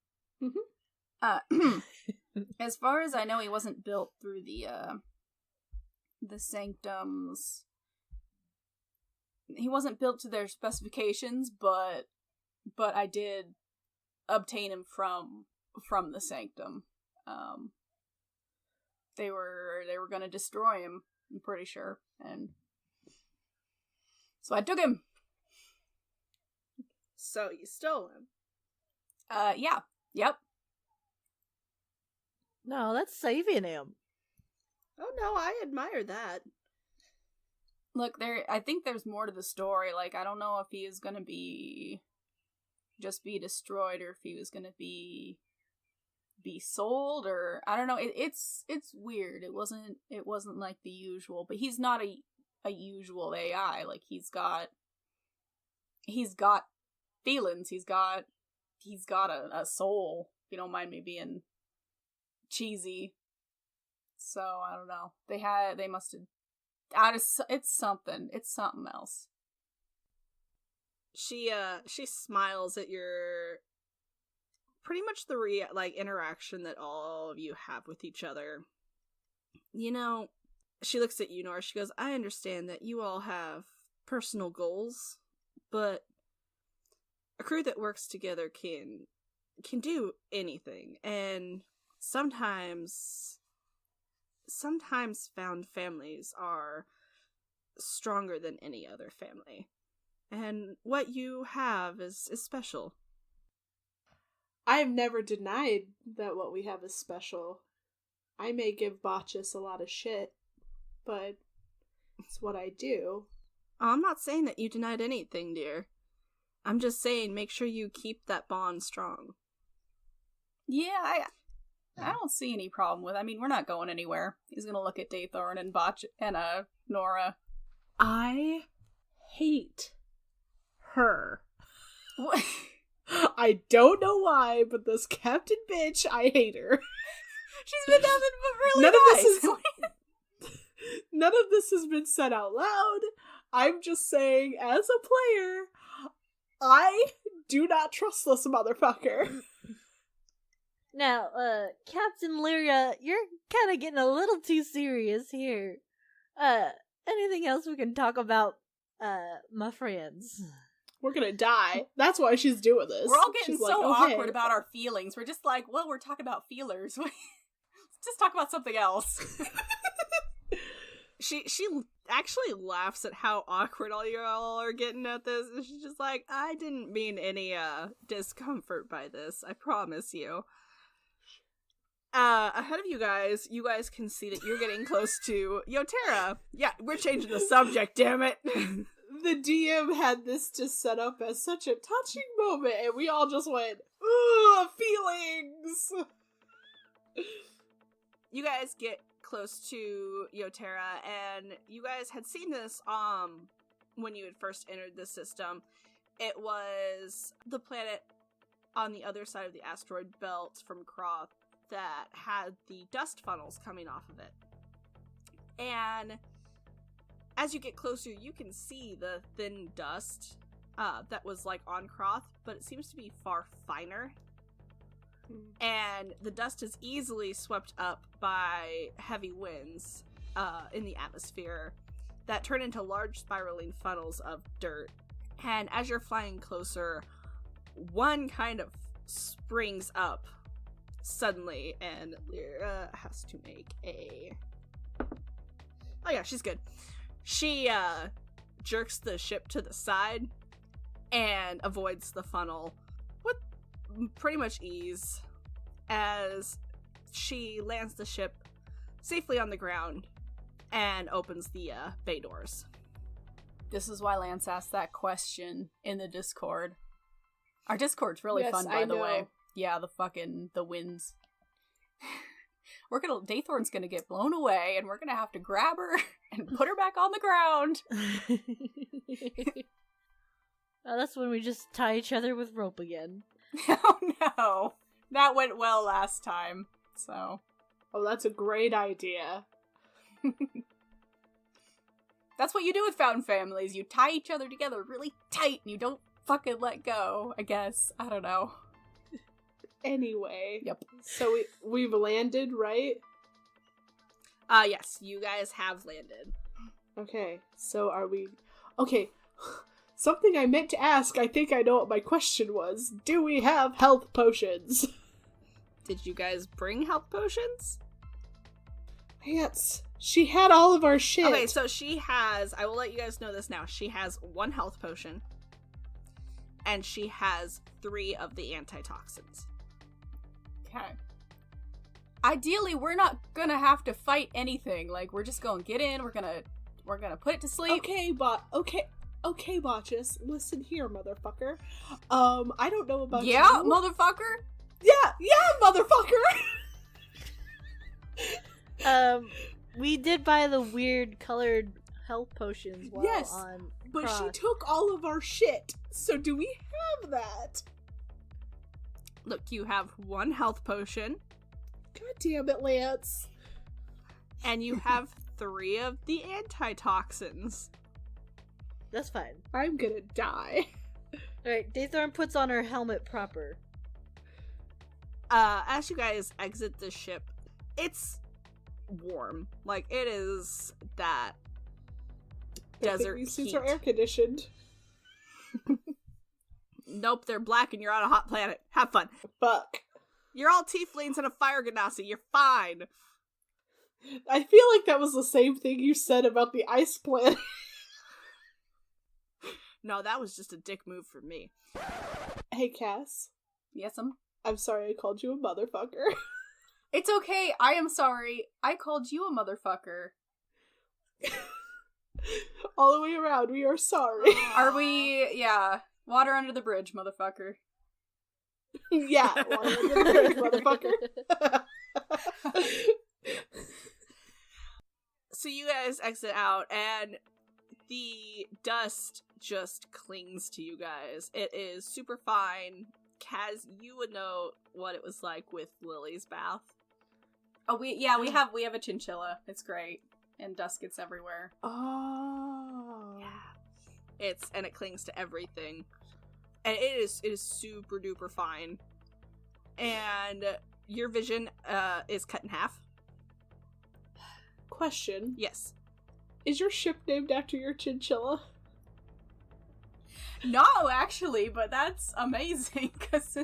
as far as I know, he wasn't built through the sanctums. He wasn't built to their specifications, but I did obtain him from the sanctum. They were gonna destroy him, I'm pretty sure, and so I took him. So, you stole him? Yeah. Yep. No, that's saving him. Oh no, I admire that. Look, I think there's more to the story. Like, I don't know if he is gonna be destroyed, or if he was gonna be sold, or I don't know. It's weird. It wasn't like the usual, but he's not a usual AI. Like, he's got feelings. He's got a soul. If you don't mind me being cheesy. So I don't know. They must have. It's something else. She smiles at your pretty much the interaction that all of you have with each other. You know, she looks at you, Nora. She goes, I understand that you all have personal goals, but a crew that works together can do anything, and sometimes found families are stronger than any other family. And what you have is special. I've never denied that what we have is special. I may give Botchus a lot of shit, but it's what I do. I'm not saying that you denied anything, dear. I'm just saying make sure you keep that bond strong. Yeah, I don't see any problem with it. I mean, we're not going anywhere. He's gonna look at Daythorn and Botch and Nora. I hate her. What? I don't know why, but this captain bitch, I hate her. She's been nothing but really nice. None of this has been said out loud. I'm just saying, as a player, I do not trust this motherfucker. Now, Captain Leera, you're kind of getting a little too serious here. Anything else we can talk about, my friends? We're gonna die. That's why she's doing this. We're all getting She's so like, okay. awkward about our feelings. We're just like, well, we're talking about feelers. Let's just talk about something else. She actually laughs at how awkward all y'all are getting at this, and she's just like, I didn't mean any discomfort by this, I promise you. Ahead of you guys can see that you're getting close to Yoterra. Yeah, we're changing the subject, damn it. The DM had this just set up as such a touching moment, and we all just went, ooh, feelings! You guys get close to Yoterra, and you guys had seen this when you had first entered the system. It was the planet on the other side of the asteroid belt from Kroth that had the dust funnels coming off of it. And as you get closer, you can see the thin dust that was like on Kroth, but it seems to be far finer. And the dust is easily swept up by heavy winds in the atmosphere that turn into large spiraling funnels of dirt. And as you're flying closer, one kind of springs up suddenly, and Leera has to make a... Oh yeah, she's good. She jerks the ship to the side and avoids the funnel with pretty much ease as she lands the ship safely on the ground and opens the bay doors. This is why Lance asked that question in the Discord. Our Discord's really fun, by the way. Yeah, the winds. Daythorn's gonna get blown away, and we're gonna have to grab her and put her back on the ground. That's when we just tie each other with rope again. Oh no. That went well last time, so. Oh, that's a great idea. That's what you do with found families. You tie each other together really tight and you don't fucking let go, I guess. I don't know. Anyway. Yep. So we've landed, right? Yes, you guys have landed. Okay, so are we... Okay, something I meant to ask, I think I know what my question was. Do we have health potions? Did you guys bring health potions? Lance, she had all of our shit. Okay, so she has... I will let you guys know this now. She has 1 health potion. And she has 3 of the antitoxins. Okay. Ideally, we're not gonna have to fight anything. Like, we're just gonna get in, we're gonna put it to sleep. Okay, Botchus, listen here, motherfucker. I don't know about Yeah, you. motherfucker? Yeah, motherfucker! We did buy the weird colored health potions while Yes, on but Cross. she took all of our shit, so do we have that? Look, you have 1 health potion. God damn it, Lance. And you have 3 of the antitoxins. That's fine. I'm gonna die. Alright, Daythorn puts on her helmet proper. As you guys exit the ship, it's warm. Like, it is that desert These suits heat. are air conditioned. Nope, they're black and you're on a hot planet. Have fun. Fuck. You're all tieflings and a fire ganassi. You're fine. I feel like that was the same thing you said about the ice planet. No, that was just a dick move for me. Hey, Cass. Yes, I'm sorry I called you a motherfucker. It's okay. I am sorry. I called you a motherfucker. All the way around, we are sorry. Are we? Yeah. Water under the bridge, motherfucker. Yeah, water under the bridge, motherfucker. So you guys exit out, and the dust just clings to you guys. It is super fine. Kaz, you would know what it was like with Lily's bath. Oh, we have a chinchilla. It's great, and dust gets everywhere. Oh. Yeah. It clings to everything. And it is super duper fine. And your vision is cut in half. Question. Yes. Is your ship named after your chinchilla? No, actually, but that's amazing, because...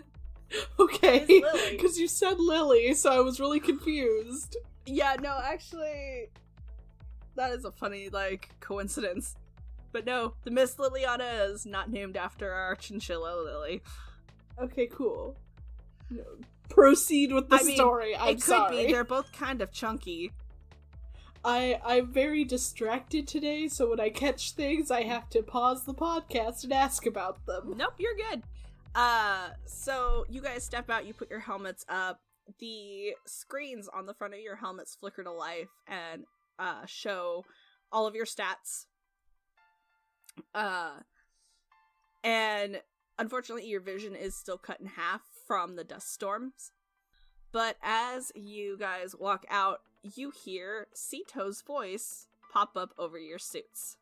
Okay, It's Lily. because you said Lily, so I was really confused. Yeah, no, actually, that is a funny, coincidence. But no, the Miss Liliana is not named after our chinchilla Lily. Okay, cool. No, proceed with the story. I'm it could sorry. be. They're both kind of chunky. I'm very distracted today, so when I catch things, I have to pause the podcast and ask about them. Nope, you're good. So you guys step out, you put your helmets up. The screens on the front of your helmets flicker to life and show all of your stats. And unfortunately your vision is still cut in half from the dust storms. But as you guys walk out, you hear Sito's voice pop up over your suits.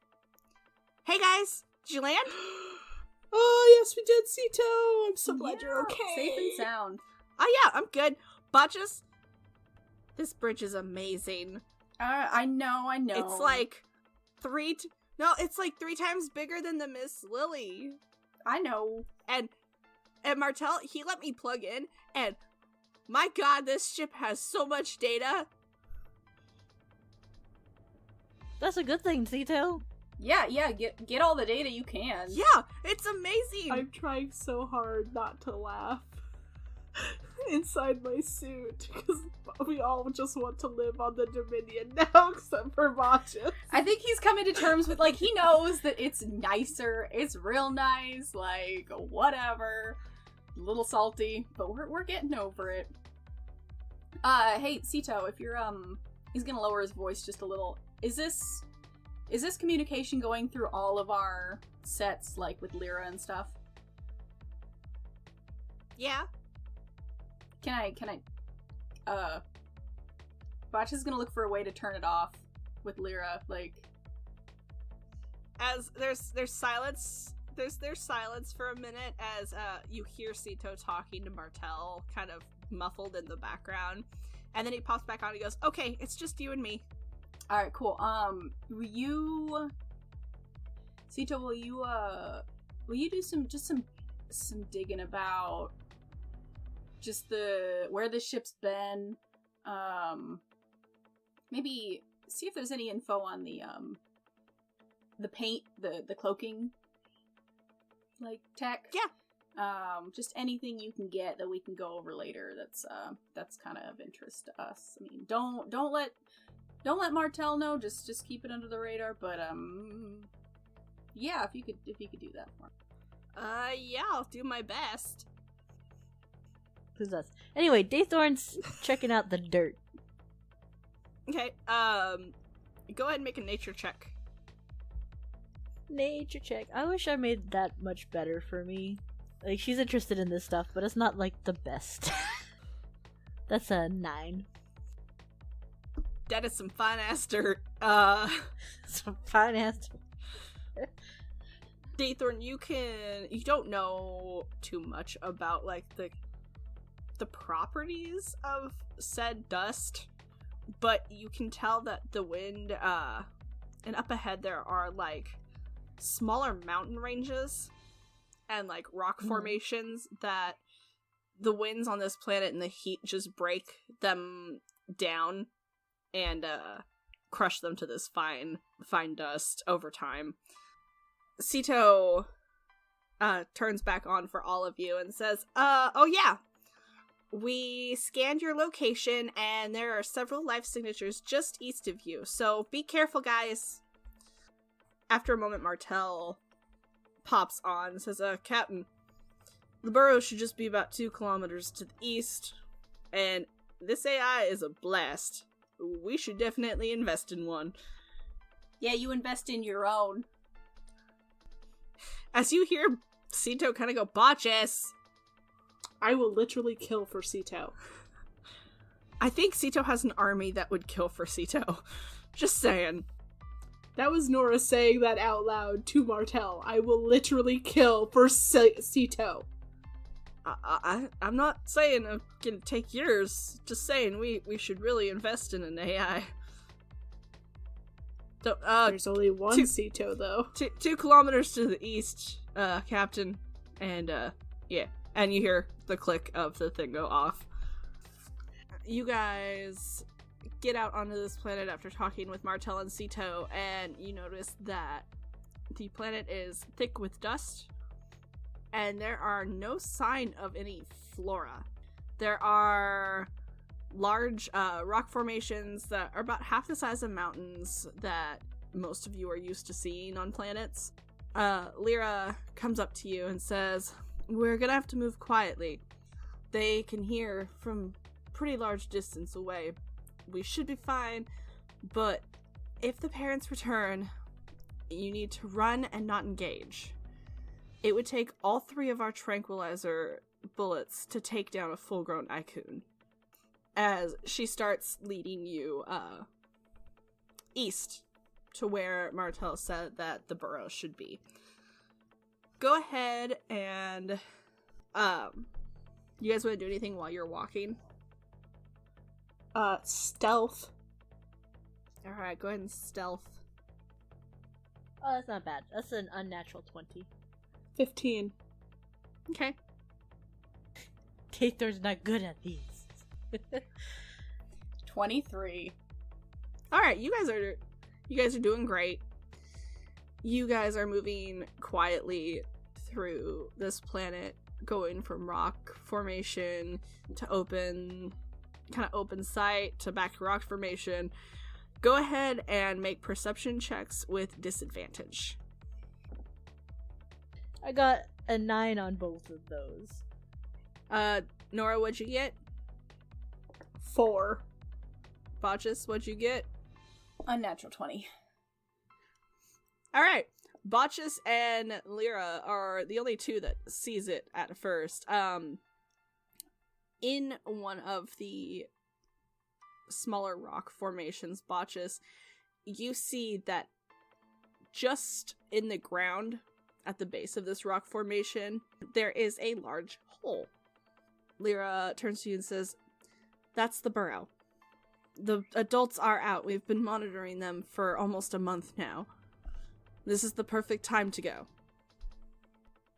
Hey guys, did you land? Oh, yes, we did, Sito! I'm so glad you're okay. Safe and sound. Oh yeah, I'm good. Botches, this bridge is amazing. I know. It's like it's like 3 times bigger than the Miss Lily. I know. And Martel, he let me plug in, and my god, this ship has so much data. That's a good thing, Sito. Yeah, get all the data you can. Yeah, it's amazing. I'm trying so hard not to laugh inside my suit, because we all just want to live on the Dominion now, except for Botches. I think he's coming to terms with, he knows that it's nicer, it's real nice, whatever. A little salty, but we're getting over it. Hey, Sito, if you're, he's gonna lower his voice just a little. Is this communication going through all of our sets, with Leera and stuff? Yeah. Can I, Botch is gonna look for a way to turn it off with Leera, As there's silence, there's silence for a minute as, you hear Sito talking to Martel, kind of muffled in the background, and then he pops back on and he goes, okay, it's just you and me. Alright, cool. Sito, will you do some digging about just where the ship's been? Maybe see if there's any info on the paint, the cloaking, tech. Yeah. Just anything you can get that we can go over later. That's kind of interest to us. I mean, don't let Martel know. Just keep it under the radar. But yeah, if you could do that for me. Yeah, I'll do my best. Who's us? Anyway, Daythorn's checking out the dirt. Okay, go ahead and make a nature check. Nature check. I wish I made that much better for me. She's interested in this stuff, but it's not, the best. That's a 9. That is some fine-ass dirt. Some fine-ass dirt. Daythorn, you don't know too much about, the properties of said dust, but you can tell that the wind, and up ahead there are, smaller mountain ranges and, rock formations that the winds on this planet and the heat just break them down and, crush them to this fine dust over time. Sito, turns back on for all of you and says, oh yeah, we scanned your location and there are several life signatures just east of you, so be careful, guys. After a moment, Martel pops on and says, Captain, the burrow should just be about 2 kilometers to the east, and this AI is a blast. We should definitely invest in one. Yeah, you invest in your own. As you hear Sito kind of go, Botches! I will literally kill for Sito. I think Sito has an army that would kill for Sito. Just saying. That was Nora saying that out loud to Martel. I will literally kill for Sito. I'm not saying I'm gonna take yours. Just saying we should really invest in an AI. There's only one Sito, though. 2 kilometers to the east. Captain. And, yeah. And you hear the click of the thing go off. You guys get out onto this planet after talking with Martel and Sito, and you notice that the planet is thick with dust, and there are no sign of any flora. There are large rock formations that are about half the size of mountains that most of you are used to seeing on planets. Leera comes up to you and says, "We're gonna have to move quietly. They can hear from pretty large distance away. We should be fine, but if the parents return, you need to run and not engage. It would take all 3 of our tranquilizer bullets to take down a full-grown Icon." As she starts leading you east to where Martel said that the burrow should be. Go ahead and you guys want to do anything while you're walking? Stealth. Alright, go ahead and stealth. Oh, that's not bad. That's an unnatural 20. 15. Okay. Tathor's not good at these. 23. Alright, you guys are doing great. You guys are moving quietly through this planet, going from rock formation to open sight to back to rock formation. Go ahead and make perception checks with disadvantage. I got a 9 on both of those. Nora, what'd you get? 4. Botchus, what'd you get? Unnatural 20. Alright. Botchus and Leera are the only 2 that sees it at first. In one of the smaller rock formations, Botchus, you see that just in the ground at the base of this rock formation, there is a large hole. Leera turns to you and says, "That's the burrow. The adults are out. We've been monitoring them for almost a month now. This is the perfect time to go."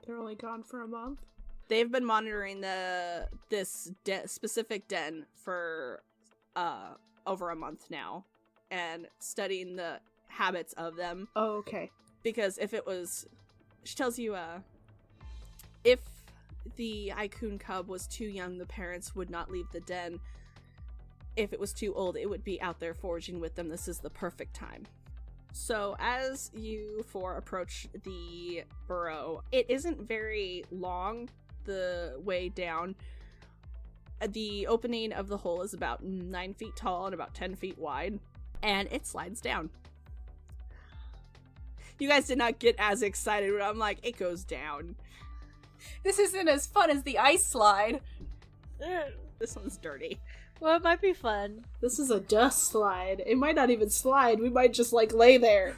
They're only gone for a month? They've been monitoring this specific den for over a month now, and studying the habits of them. Oh, okay. Because she tells you, if the Icon cub was too young, the parents would not leave the den. If it was too old, it would be out there foraging with them. This is the perfect time. So as you 4 approach the burrow, it isn't very long the way down. The opening of the hole is about 9 feet tall and about 10 feet wide, and it slides down. You guys did not get as excited when I'm like, it goes down. This isn't as fun as the ice slide. This one's dirty. Well, it might be fun. This is a dust slide. It might not even slide. We might just, lay there.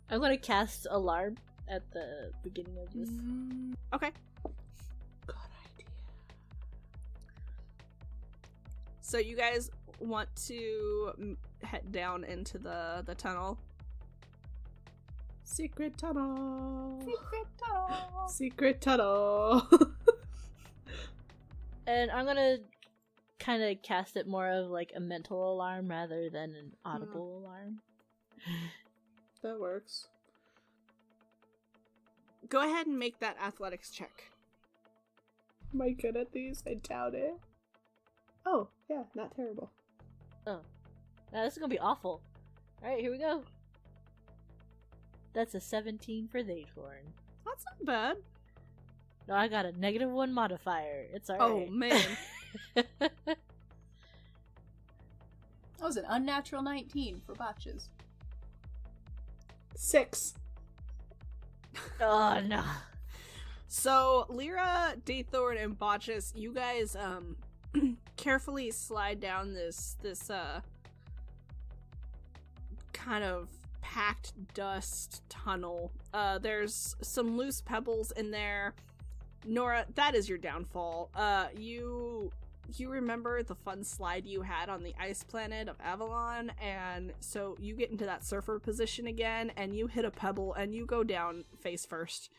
I'm gonna cast Alarm at the beginning of this. Okay. Good idea. So you guys want to head down into the tunnel? Secret tunnel. Secret tunnel. Secret tunnel. And I'm gonna kind of cast it more of like a mental alarm rather than an audible alarm. That works. Go ahead and make that athletics check. Am I good at these? I doubt it. Oh, yeah, not terrible. Oh. Now this is gonna be awful. Alright, here we go. That's a 17 for Thaythorn. That's not bad. No, I got a -1 modifier. It's alright. Oh, man. That was an unnatural 19 for botches. 6. Oh, no. So, Leera, Daythorn, and Botchus, you guys, carefully slide down this kind of packed dust tunnel. There's some loose pebbles in there. Nora, that is your downfall. You you remember the fun slide you had on the ice planet of Avalon, and so you get into that surfer position again, and you hit a pebble, and you go down face first.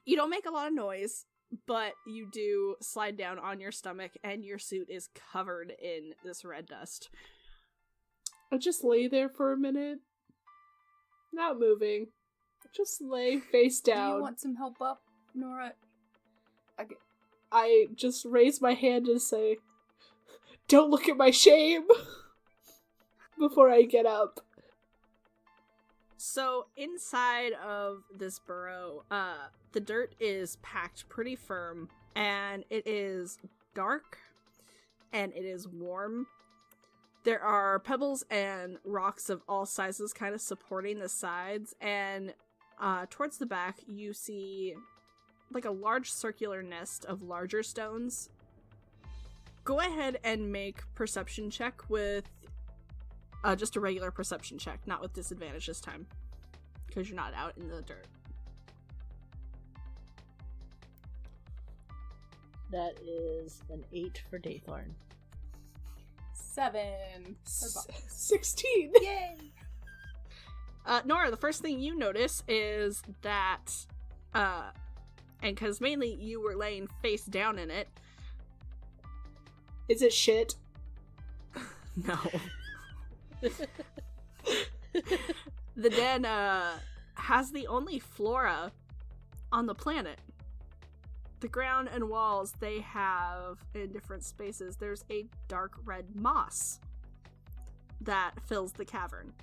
You don't make a lot of noise, but you do slide down on your stomach, and your suit is covered in this red dust. I just lay there for a minute, not moving. Just lay face down. Do you want some help up, Nora? I just raise my hand and say, "Don't look at my shame," before I get up. So inside of this burrow, the dirt is packed pretty firm, and it is dark, and it is warm. There are pebbles and rocks of all sizes kind of supporting the sides, and towards the back you see like a large circular nest of larger stones. Go ahead and make perception check with just a regular perception check, not with disadvantage this time, because you're not out in the dirt. That is an 8 for Daythorn. 7. 16. Yay! Nora, the first thing you notice is that, and because mainly you were laying face down in it. Is it shit? No. The den, has the only flora on the planet. The ground and walls they have in different spaces, there's a dark red moss that fills the cavern.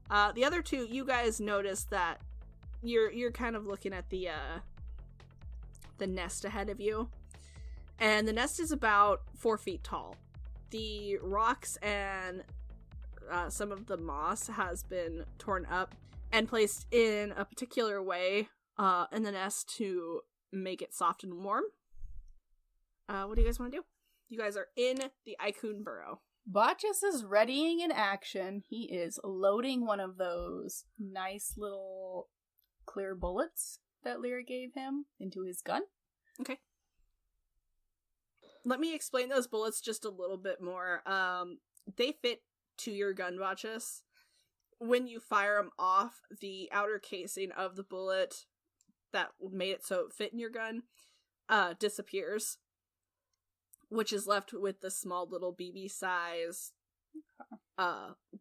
The other two, you guys notice that you're kind of looking at the nest ahead of you, and the nest is about 4 feet tall. The rocks and some of the moss has been torn up and placed in a particular way in the nest to make it soft and warm. What do you guys want to do? You guys are in the Icon burrow. Botchus is readying in action. He is loading one of those nice little clear bullets that Leera gave him into his gun. Okay. Let me explain those bullets just a little bit more. They fit to your gun, Botchus. When you fire them off, the outer casing of the bullet that made it so it fit in your gun disappears, which is left with the small little BB size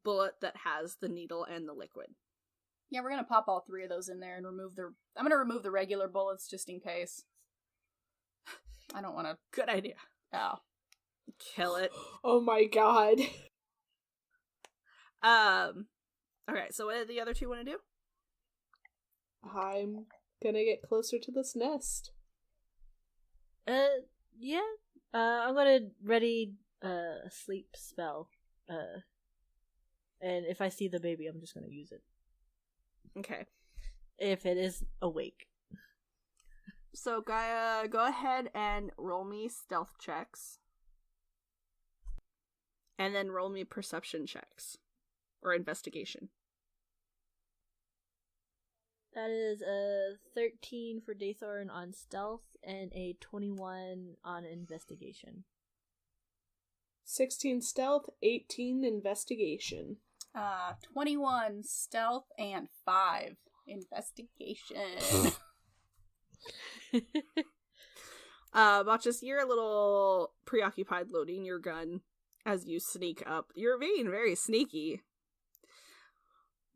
bullet that has the needle and the liquid. Yeah, we're gonna pop all 3 of those in there and I'm gonna remove the regular bullets just in case. I don't want to. Good idea. Oh. Kill it. Oh my god. Alright, so what do the other two want to do? I'm gonna get closer to this nest. Yeah. I'm gonna ready a sleep spell. And if I see the baby, I'm just gonna use it. Okay. If it is awake. So, Gaia, go ahead and roll me stealth checks. And then roll me perception checks. Or investigation. That is a 13 for Daythorn on stealth and a 21 on investigation. 16 stealth, 18 investigation. 21 stealth and 5 investigation. Botchus, you're a little preoccupied loading your gun as you sneak up. You're being very sneaky,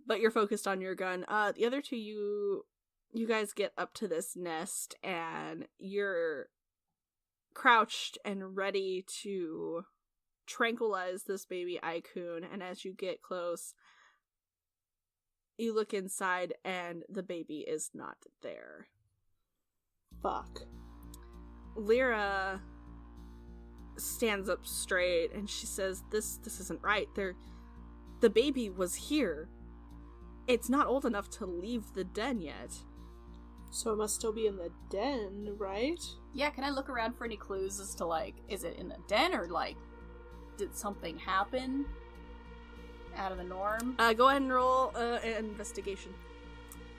but you're focused on your gun. The other two, you guys get up to this nest, and you're crouched and ready to tranquilize this baby Icon, and as you get close, you look inside, and the baby is not there. Fuck. Leera stands up straight, and she says, This isn't right. The baby was here. It's not old enough to leave the den yet. So it must still be in the den, right? Yeah, can I look around for any clues as to, like, is it in the den or, like, did something happen out of the norm? Go ahead and roll an investigation.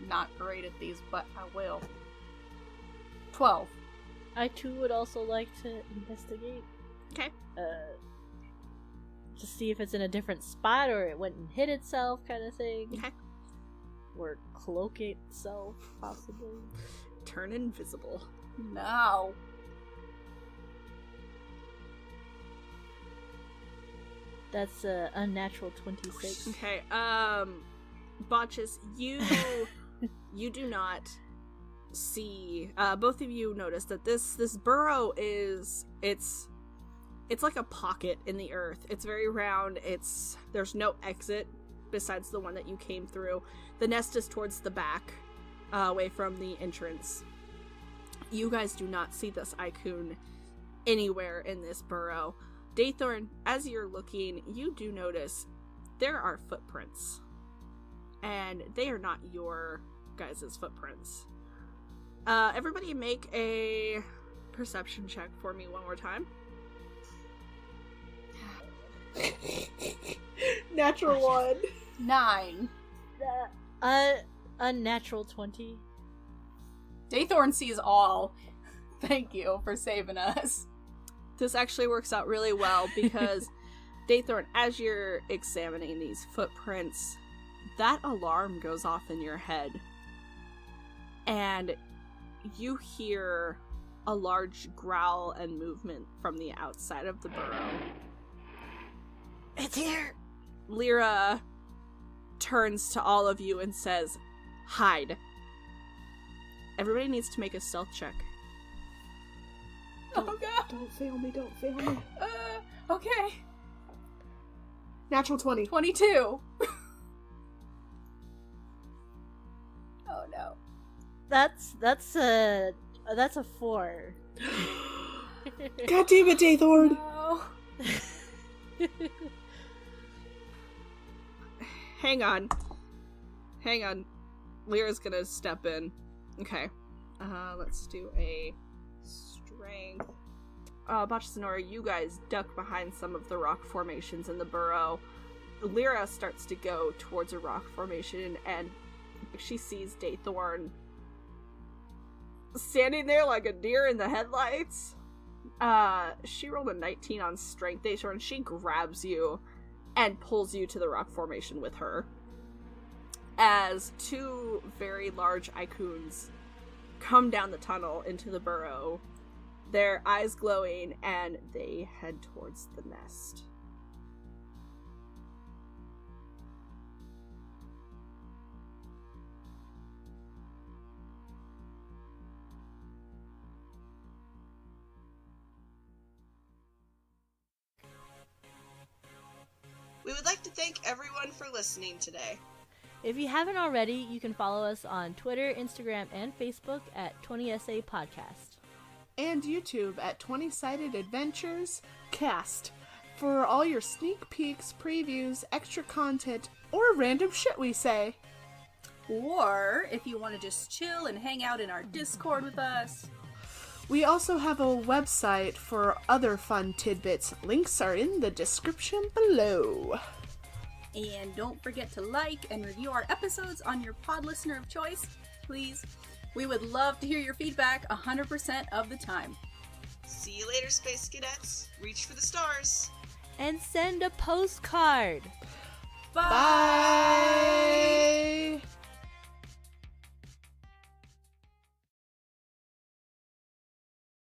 Not great at these, but I will. 12. I too would also like to investigate. Okay. To see if it's in a different spot or it went and hid itself, kind of thing. Okay. Or cloak itself, possibly. Turn invisible. No. That's a unnatural 26. Okay, Botches, you do not see, both of you notice that this burrow is, it's like a pocket in the earth. It's very round, there's no exit besides the one that you came through. The nest is towards the back, away from the entrance. You guys do not see this Icon anywhere in this burrow. Daythorn, as you're looking, you do notice there are footprints. And they are not your guys' footprints. Everybody make a perception check for me one more time. Natural 1. 9. Unnatural 20. Daythorn sees all. Thank you for saving us. This actually works out really well because, Daythorn, as you're examining these footprints, that alarm goes off in your head. And you hear a large growl and movement from the outside of the burrow. It's here! Leera turns to all of you and says, "Hide." Everybody needs to make a stealth check. Oh god. Don't fail me, don't fail me. Okay. Natural 20. 22. Oh no. That's a 4. God damn it, Daythorn! No. Hang on. Leera's gonna step in. Okay. Let's do a strength. Botches and Nora, you guys duck behind some of the rock formations in the burrow. Leera starts to go towards a rock formation, and she sees Daythorn standing there like a deer in the headlights. She rolled a 19 on strength, Daythorn, and she grabs you and pulls you to the rock formation with her. As two very large Icons come down the tunnel into the burrow, their eyes glowing, and they head towards the nest. We would like to thank everyone for listening today. If you haven't already, you can follow us on Twitter, Instagram, and Facebook at 20SA Podcast. And YouTube at 20-Sided Adventures Cast for all your sneak peeks, previews, extra content, or random shit we say. Or if you want to just chill and hang out in our Discord with us. We also have a website for other fun tidbits. Links are in the description below. And don't forget to like and review our episodes on your pod listener of choice, please. We would love to hear your feedback 100% of the time. See you later, Space Cadets. Reach for the stars. And send a postcard! Bye! Bye!